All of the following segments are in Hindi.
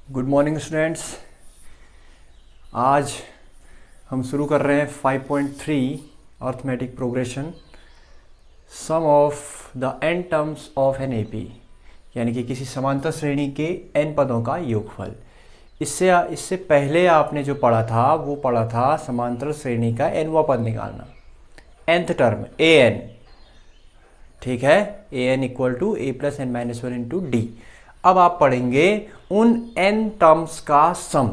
Good morning students. आज हम शुरू कर रहे हैं 5.3 arithmetic progression sum of the n terms of an AP, यानी कि किसी समांतर श्रेणी के n पदों का योगफल। इससे पहले आपने जो पढ़ा था वो पढ़ा था समांतर श्रेणी का nवां पद निकालना, nth टर्म an, ठीक है, an equal to a plus n minus one into d. अब आप पढ़ेंगे उन n टर्म्स का सम।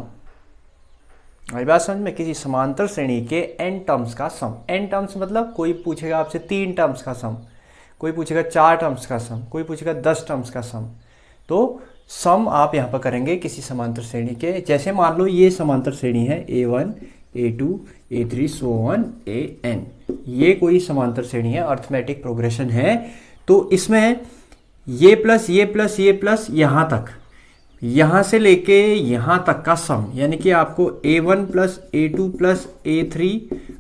मेरी बात समझ में, किसी समांतर श्रेणी के n टर्म्स का सम। n टर्म्स मतलब कोई पूछेगा आपसे 3 टर्म्स का सम, कोई पूछेगा 4 टर्म्स का सम, कोई पूछेगा 10 टर्म्स का सम। तो सम आप यहाँ पर करेंगे किसी समांतर श्रेणी के। जैसे मान लो ये समांतर श्रेणी है a1 a2 a3 so on an, ये कोई समांतर श्रेणी है, अर्थमेटिक प्रोग्रेशन है। तो इसमें ये प्लस ये प्लस ये प्लस यहाँ तक, यहाँ से लेके यहाँ तक का सम, यानी कि आपको a1 plus a2 plus a3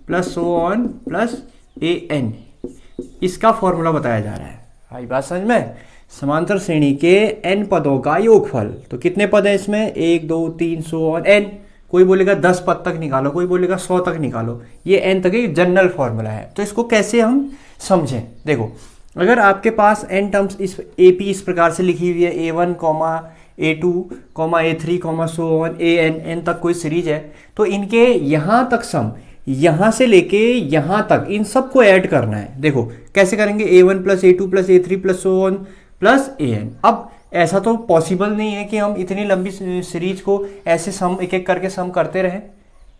plus so on plus an, इसका फॉर्मूला बताया जा रहा है। आई बात समझ में? समांतर श्रेणी के n पदों का योगफल। तो कितने पद हैं इसमें? 1 2 3 सो ऑन n। कोई बोलेगा 10 पद तक निकालो, कोई बोलेगा 100 तक निकालो। ये n तक एक जनरल फॉर्मूला है। तो इसको कैसे हम समझें? देखो, अगर आपके पास n टर्म्स इस AP इस प्रकार से लिखी हुई है, a1 a2 a3 so on an तक कोई सीरीज है, तो इनके यहाँ तक सम, यहाँ से लेके यहाँ तक इन सबको ऐड करना है। देखो कैसे करेंगे, a1 plus a2 plus a3 plus so on plus an। अब ऐसा तो पॉसिबल नहीं है कि हम इतनी लंबी सीरीज को ऐसे सम एक एक करके सम करते रहें,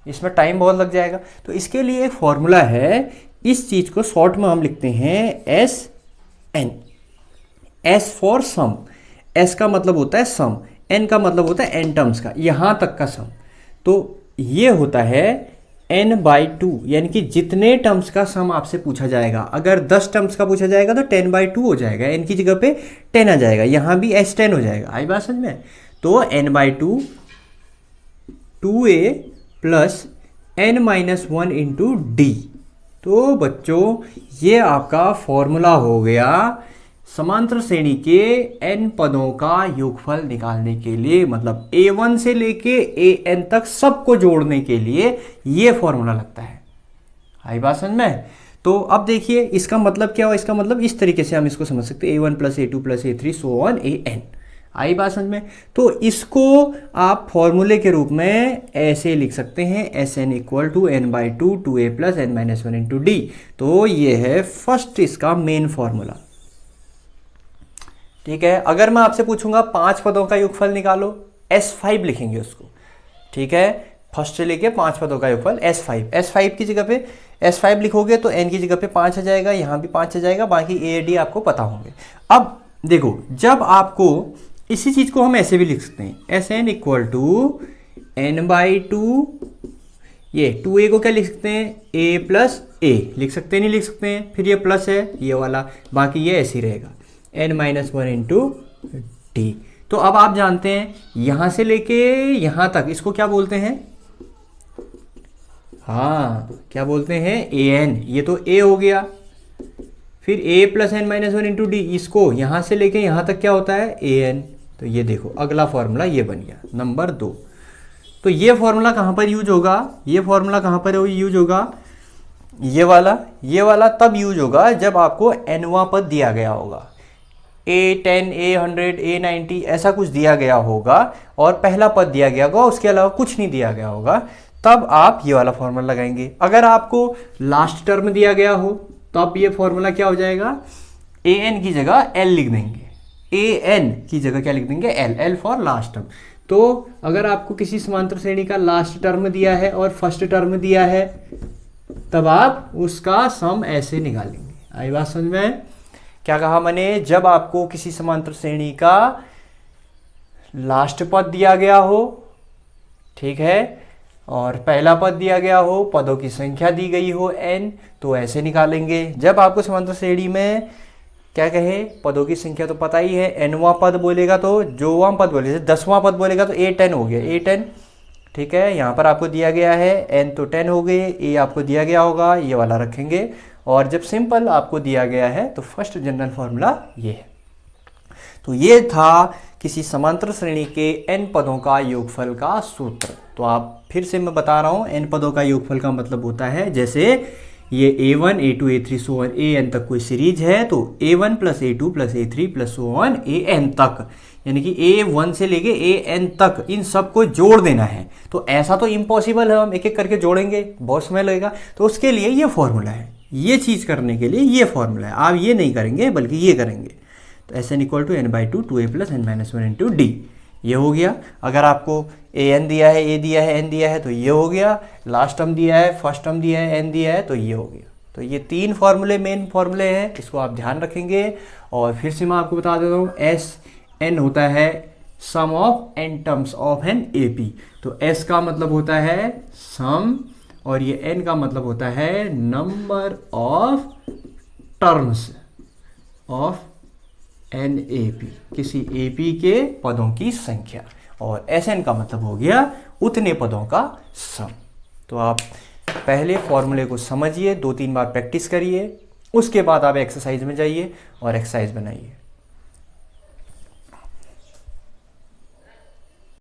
इसमें टाइम बहुत लग जाएगा। तो इसके लिए एक फॉर्मूला है, इस चीज को शॉर्ट में हम लिखते हैं SN। S for sum, S का मतलब होता है सम, N का मतलब होता है n टर्म्स का, यहां तक का सम। तो ये होता है n/2, यानी कि जितने टर्म्स का सम आपसे पूछा जाएगा। अगर 10 टर्म्स का पूछा जाएगा तो 10/2 हो जाएगा, n की जगह पे 10 आ जाएगा, यहां भी S10 हो जाएगा। आई बात समझ में? तो n/2 2a plus n-1 into d. तो बच्चों ये आपका फॉर्मूला हो गया समांतर श्रेणी के n पदों का योगफल निकालने के लिए, मतलब a1 से लेके an तक सबको जोड़ने के लिए ये फॉर्मूला लगता है। आई बात समझ में? तो अब देखिए इसका मतलब क्या हुआ। इसका मतलब इस तरीके से हम इसको समझ सकते हैं, a1 plus a2 plus a3 so on an। आई बात समझ में? तो इसको आप फॉर्मूले के रूप में ऐसे लिख सकते हैं, Sn equal to n/2 2a plus n minus one into d. तो ये है फर्स्ट इसका मेन फॉर्मूला, ठीक है। अगर मैं आपसे पूछूंगा 5 पदों का योगफल निकालो, S5 लिखेंगे उसको, ठीक है। फर्स्ट से लेके 5 पदों का योगफल S5 की जगह पे S5 लिखोगे तो n की जगह पे 5 आ जाएगा, यहाँ भी 5 आ जाएगा, बाकी a d आपको पता होंगे। अब देखो, जब आपको इसी चीज को हम ऐसे भी लिख सकते हैं, Sn इक्वल टू n/2, ये 2a को क्या लिख सकते हैं, a प्लस a लिख सकते हैं, नहीं लिख सकते हैं, फिर ये प्लस है ये वाला, बाकी ये ऐसे ही रहेगा, n-1 इंटू डी। तो अब आप जानते हैं यहां से लेके यहां तक इसको क्या बोलते हैं, हाँ क्या बोलते हैं, an। ये तो a हो गया, फिर a plus n-1 into D, इसको यहां से लेके यहां तक क्या होता है, an। तो ये देखो अगला फॉर्मूला ये बन गया नंबर 2। तो ये फॉर्मूला कहां पर यूज होगा, ये फॉर्मूला कहां पर यूज होगा, ये वाला तब यूज होगा जब आपको nवां पद दिया गया होगा, a10 a100 a90 ऐसा कुछ दिया गया होगा और पहला पद दिया गया होगा, उसके अलावा कुछ नहीं दिया गया होगा, तब आप ये वाला फॉर्मूला लगाएंगे। अगर आपको लास्ट टर्म दिया गया हो तो आप ये फॉर्मूला क्या हो जाएगा, an की जगह l लिख देंगे, an की जगह क्या लिख देंगे, l फॉर लास्ट टर्म। तो अगर आपको किसी समांतर श्रेणी का लास्ट टर्म दिया है और फर्स्ट टर्म दिया है, तब आप उसका सम ऐसे निकालेंगे। आई बात समझ में? क्या कहा मैंने, जब आपको किसी समांतर श्रेणी का लास्ट पद दिया गया हो, ठीक है, और पहला पद दिया गया हो, पदों की संख्या दी गई हो n, तो ऐसे निकालेंगे। जब आपको समांतर श्रेणी में क्या कहे, पदों की संख्या तो पता ही है, nवां पद बोलेगा तो जोवां पद बोले, 10वां पद बोलेगा तो a10 हो गया, a10, ठीक है। यहाँ पर आपको दिया गया है n तो 10 हो गए, a आपको दिया गया होगा, ये वाला रखेंगे। और जब सिंपल आपको दिया गया है तो फर्स्ट जनरल फॉर्मूला ये है। तो ये था किसी समांतर श्रेणी के n पदों का योगफल का सूत्र। तो आप फिर से मैं बता रहा हूँ, n पदों का योगफल का मतलब होता है जैसे ये a1 a2 a3 so on an तक कोई सीरीज है तो a1 plus a2 plus a3 plus so on an तक, यानी कि a1 से लेके an तक इन सब को जोड़ देना है। तो ऐसा तो इम्पॉसिबल है, हम एक एक करके जोड़ेंगे, बहुत समय लगेगा। तो उसके लिए ये फॉर्मूला है, ये चीज़ करने के लिए ये फॉर्मूला है। आप ये नहीं करेंगे बल्कि ये करेंगे। तो Sn equal to n/2 2a plus n minus 1 into d, ये हो गया। अगर आपको an दिया है, a दिया है, n दिया है तो ये हो गया। लास्ट टर्म दिया है, फर्स्ट टर्म दिया है, n दिया है तो ये हो गया। तो ये 3 फार्मूले मेन फार्मूले हैं, इसको आप ध्यान रखेंगे। और फिर से मैं आपको बता देता हूँ, Sn होता है sum of n terms of an AP। तो S का मतलब होता है सम और ये n का मतलब होता है number of terms of an AP, किसी AP के पदों की संख्या। और Sn का मतलब हो गया उतने पदों का सम। तो आप पहले फॉर्मूले को समझिए, 2-3 बार प्रैक्टिस करिए, उसके बाद आप एक्सरसाइज में जाइए और एक्सरसाइज बनाइए।